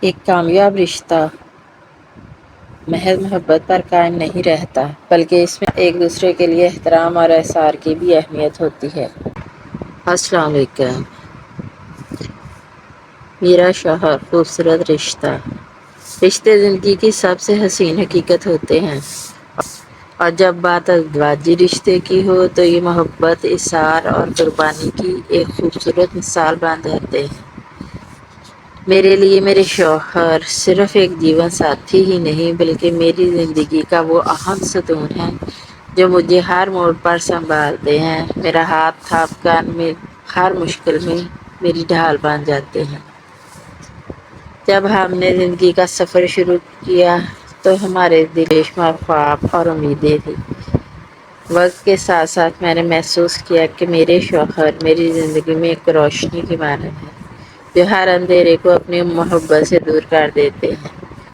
ایک کامیاب رشتہ محض محبت پر قائم نہیں رہتا، بلکہ اس میں ایک دوسرے کے لیے احترام اور احسار کی بھی اہمیت ہوتی ہے۔ السلام علیکم۔ میرا شوہر خوبصورت رشتہ۔ رشتے زندگی کی سب سے حسین حقیقت ہوتے ہیں، اور جب بات ازدواجی رشتے کی ہو تو یہ محبت، اصرار اور قربانی کی ایک خوبصورت مثال بن جاتے ہیں۔ میرے لیے میرے شوہر صرف ایک جیون ساتھی ہی نہیں بلکہ میری زندگی کا وہ اہم ستون ہے جو مجھے ہر موڑ پر سنبھالتے ہیں، میرا ہاتھ تھام کر ہر مشکل میں میری ڈھال بن جاتے ہیں۔ جب ہم نے زندگی کا سفر شروع کیا تو ہمارے دل بے شمار خواب اور امیدیں تھیں۔ وقت کے ساتھ ساتھ میں نے محسوس کیا کہ میرے شوہر میری زندگی میں ایک روشنی کی مانند ہے جو ہر اندھیرے کو اپنی محبت سے دور کر دیتے ہیں۔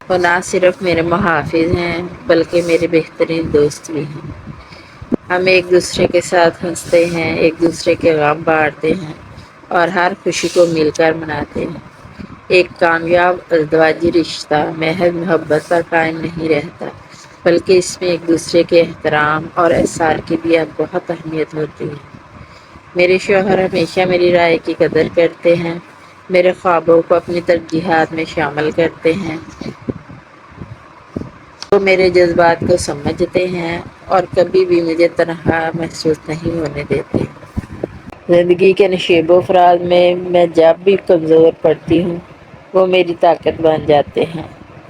وہ نہ صرف میرے محافظ ہیں بلکہ میرے بہترین دوست بھی ہیں۔ ہم ایک دوسرے کے ساتھ ہنستے ہیں، ایک دوسرے کے غم بانٹتے ہیں اور ہر خوشی کو مل کر مناتے ہیں۔ ایک کامیاب ازدواجی رشتہ محض محبت پر قائم نہیں رہتا، بلکہ اس میں ایک دوسرے کے احترام اور احسار کی بھی بہت اہمیت ہوتی ہے۔ میرے شوہر ہمیشہ میری رائے کی قدر کرتے ہیں، میرے خوابوں کو اپنی ترجیحات میں شامل کرتے ہیں، وہ میرے جذبات کو سمجھتے ہیں اور کبھی بھی مجھے تنہا محسوس نہیں ہونے دیتے۔ زندگی کے نشیب و فراز میں جب بھی کمزور پڑتی ہوں وہ میری طاقت بن جاتے ہیں۔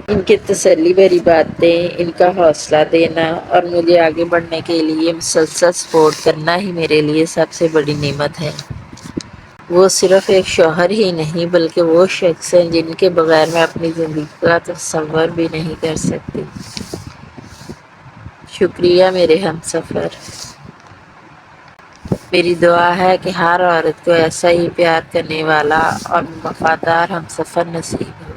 ان کی تسلی بھری باتیں، ان کا حوصلہ دینا اور مجھے آگے بڑھنے کے لیے مسلسل سپورٹ کرنا ہی میرے لیے سب سے بڑی نعمت ہے۔ وہ صرف ایک شوہر ہی نہیں بلکہ وہ شخص ہیں جن کے بغیر میں اپنی زندگی کا تصور بھی نہیں کر سکتی۔ شکریہ میرے ہمسفر۔ میری دعا ہے کہ ہر عورت کو ایسا ہی پیار کرنے والا اور وفادار ہمسفر نصیب ہو۔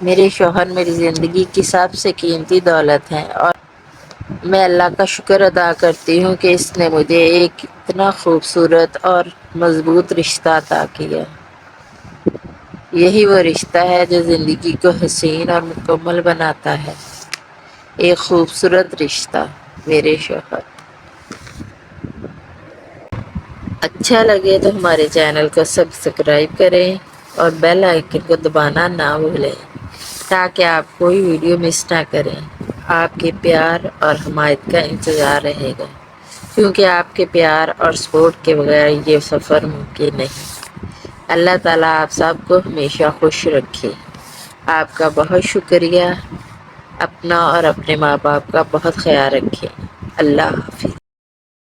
میرے شوہر میری زندگی کی سب سے قیمتی دولت ہیں اور میں اللہ کا شکر ادا کرتی ہوں کہ اس نے مجھے ایک اتنا خوبصورت اور مضبوط رشتہ عطا کیا۔ یہی وہ رشتہ ہے جو زندگی کو حسین اور مکمل بناتا ہے۔ ایک خوبصورت رشتہ، میرے شوہر۔ اچھا لگے تو ہمارے چینل کو سبسکرائب کریں اور بیل آئیکن کو دبانا نہ بھولیں تاکہ آپ کوئی ویڈیو مس نہ کریں۔ آپ کے پیار اور حمایت کا انتظار رہے گا، کیونکہ آپ کے پیار اور سپورٹ کے بغیر یہ سفر ممکن نہیں۔ اللہ تعالیٰ آپ سب کو ہمیشہ خوش رکھے۔ آپ کا بہت شکریہ۔ اپنا اور اپنے ماں باپ کا بہت خیال رکھیں۔ اللہ حافظ۔